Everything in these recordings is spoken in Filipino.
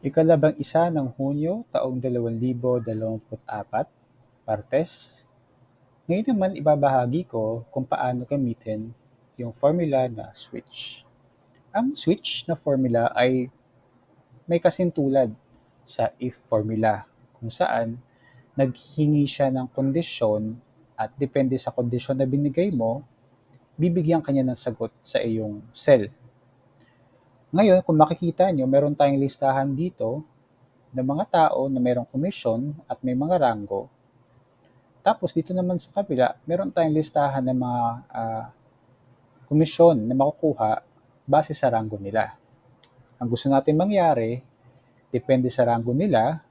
Ikalabang isa ng Hunyo taong 2024, Martes. Ngayon naman ibabahagi ko kung paano gamitin yung formula na switch. Ang switch na formula ay may kasintulad sa if formula kung saan naghingi siya ng kondisyon at depende sa kondisyon na binigay mo, bibigyan kanya ng sagot sa iyong cell. Ngayon, kung makikita nyo, meron tayong listahan dito ng mga tao na mayroong komisyon at may mga ranggo. Tapos dito naman sa kabila, meron tayong listahan ng mga komisyon na makukuha base sa ranggo nila. Ang gusto natin mangyari, depende sa ranggo nila,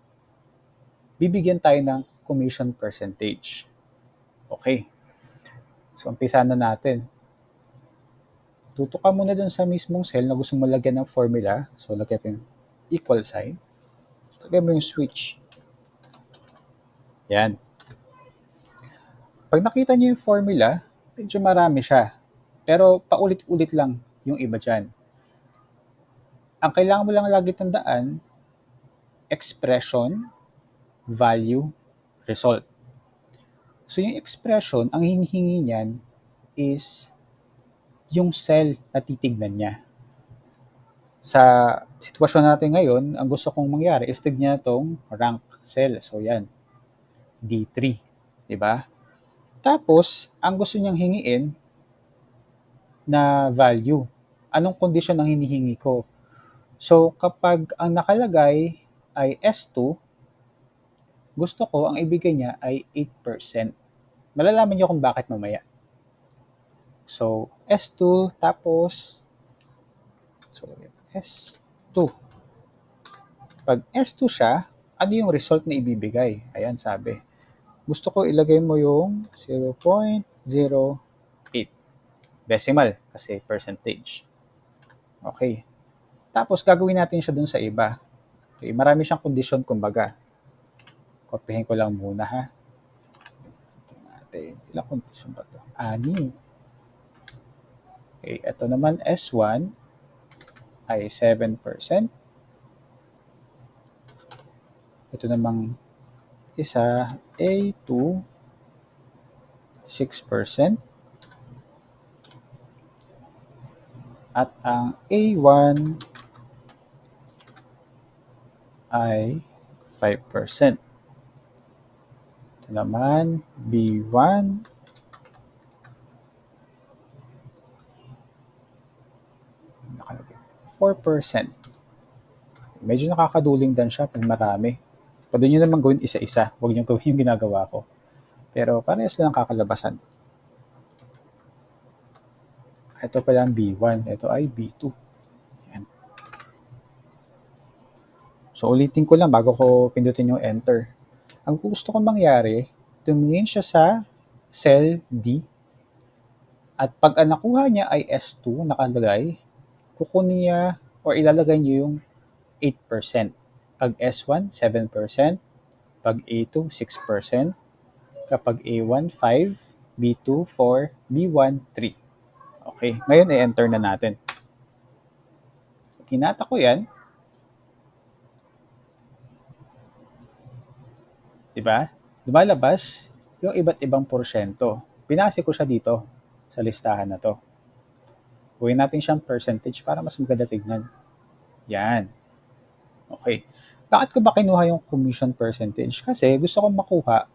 bibigyan tayo ng commission percentage. Okay. So, umpisa na natin. Tutok ka muna dun sa mismong cell na gusto mo lagyan ng formula. So, lagyan natin equal sign. So, lagyan mo yung switch. Yan. Pag nakita nyo yung formula, medyo marami siya. Pero paulit-ulit lang yung iba dyan. Ang kailangan mo lang lagi tandaan, expression, value, result. So yung expression, ang hinihingi niyan is yung cell na titignan niya. Sa sitwasyon natin ngayon, ang gusto kong mangyari is tignan itong rank cell. So yan, D3. Diba? Tapos, ang gusto niyang hingiin na value. Anong condition ang hinihingi ko? So, kapag ang nakalagay ay S2, gusto ko ang ibigay niya ay 8%. Malalaman niyo kung bakit mamaya. So, S2, tapos, S2. Pag S2 siya, ano yung result na ibibigay? Ayan, sabi. Gusto ko ilagay mo yung 0.08. Decimal, kasi percentage. Okay. Tapos, gagawin natin siya dun sa iba. Okay, marami siyang condition, kumbaga. Kopyahin ko lang muna, ha? Ilang condition ba ito? 6. Okay, ito naman S1 ay 7%. Ito namang isa A2 6%. At ang A1 ay 5%. Ito naman B1 4%. Medyo nakakaduling din siya pag marami. Pwede nyo naman gawin isa-isa. Huwag nyo gawin yung ginagawa ko. Pero parehas lang ang kakalabasan. Ito pala ang B1. Ito ay B2. Yan. So, ulitin ko lang bago ko pindutin yung enter. Ang gusto kong mangyari, tumingin siya sa cell D. At pag ang nakuha niya ay S2 nakalagay, kukunin niya or ilalagay niyo yung 8%. Pag S1, 7%. Pag A2, 6%. Kapag A1, 5. B2, 4. B1, 3. Okay, ngayon i-enter na natin. Kinata ko yan. Diba? Lumalabas yung iba't ibang porsyento. Pinasi ko siya dito sa listahan na to. Gawin natin siyang percentage para mas maganda tignan. Yan. Okay. Bakit ko ba kinuha yung commission percentage? Kasi gusto kong makuha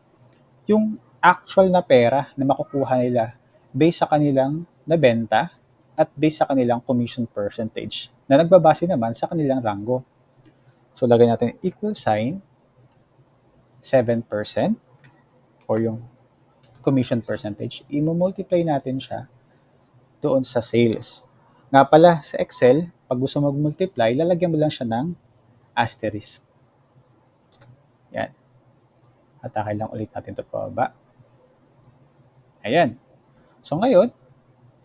yung actual na pera na makukuha nila based sa kanilang nabenta at based sa kanilang commission percentage na nagbabase naman sa kanilang ranggo. So, lagay natin equal sign, 7% or yung commission percentage. I-multiply natin siya doon sa sales. Nga pala, sa Excel, pag gusto mag-multiply, lalagyan mo lang siya ng asterisk. Yan. Atake lang ulit natin ito pababa. Ayan. So ngayon,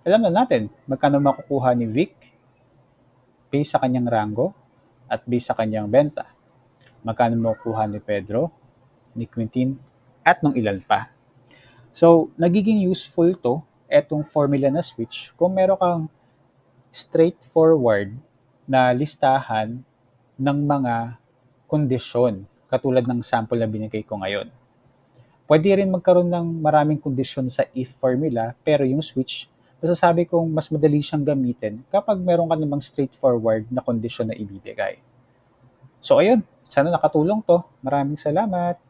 alam na natin magkano makukuha ni Vic based sa kanyang ranggo at based sa kanyang benta. Magkano makukuha ni Pedro, ni Quintin, at nung ilan pa. So, nagiging useful to, etong formula na switch, kung meron kang straightforward na listahan ng mga kondisyon, katulad ng sample na binigay ko ngayon. Pwede rin magkaroon ng maraming kondisyon sa if formula, pero yung switch, masasabi kong mas madali siyang gamitin kapag meron ka namang straightforward na kondisyon na ibibigay. So ayun, sana nakatulong to. Maraming salamat.